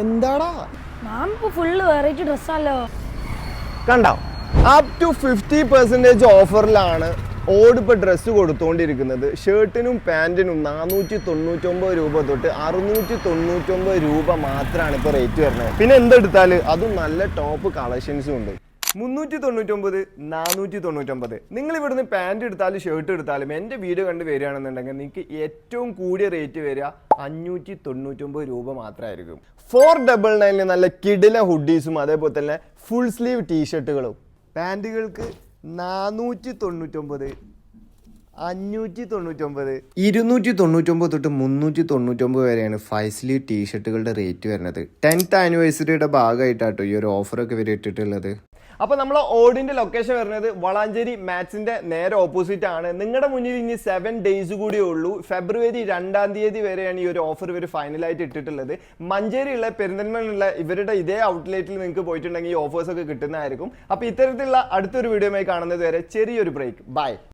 എന്താടാ full variety ഡ്രസ്സാലോ കണ്ടോ up to 50% ഓഫറിലാണ് ഓടിപ്പോൾ dress കൊടുത്തുകൊണ്ടിരിക്കുന്നത്. ഷർട്ടിനും പാൻറ്റിനും 499 രൂപ തൊട്ട് 699 രൂപ മാത്രമാണ് ഇപ്പോൾ റേറ്റ് വരുന്നത്. പിന്നെ എന്തെടുത്താൽ അതും നല്ല ടോപ്പ് കളക്ഷൻസും ഉണ്ട്. 399, 499. നിങ്ങൾ ഇവിടുന്ന് പാൻറ് എടുത്താലും ഷർട്ട് എടുത്താലും എൻ്റെ വീഡിയോ കണ്ട് വരികയാണെന്നുണ്ടെങ്കിൽ നിങ്ങൾക്ക് ഏറ്റവും കൂടിയ റേറ്റ് വരിക 599 രൂപ മാത്രമായിരിക്കും. 499 നല്ല കിടില ഹുഡീസും അതേപോലെ തന്നെ ഫുൾ സ്ലീവ് ടീഷർട്ടുകളും. പാൻറ്റുകൾക്ക് 499, 599, 299 തൊട്ട് 399 വരെയാണ് 5 സ്ലീവ് ടീഷർട്ടുകളുടെ റേറ്റ് വരുന്നത്. 10th ആനിവേഴ്സറിയുടെ ഭാഗമായിട്ടാട്ടോ ഈ ഒരു ഓഫറൊക്കെ ഇവർ ഇട്ടിട്ടുള്ളത്. അപ്പോൾ നമ്മൾ ഓടിൻ്റെ ലൊക്കേഷൻ വരുന്നത് വളാഞ്ചേരി മാത്സിൻ്റെ നേരെ ഓപ്പോസിറ്റ് ആണ്. നിങ്ങളുടെ മുന്നിൽ ഇനി 7 ഡേയ്സ് കൂടിയേ ഉള്ളൂ. ഫെബ്രുവരി 2-ാം തീയതി വരെയാണ് ഈ ഒരു ഓഫർ ഇവർ ഫൈനലായിട്ട് ഇട്ടിട്ടുള്ളത്. മഞ്ചേരിയുള്ള പെരിന്തൽമണ്ണയുള്ള ഇവരുടെ ഇതേ ഔട്ട്ലെറ്റിൽ നിങ്ങൾക്ക് പോയിട്ടുണ്ടെങ്കിൽ ഈ ഓഫേഴ്സൊക്കെ കിട്ടുന്നതായിരിക്കും. അപ്പോൾ ഇത്തരത്തിലുള്ള അടുത്തൊരു വീഡിയോയുമായി കാണുന്നത് വരെ ചെറിയൊരു ബ്രേക്ക്. ബൈ.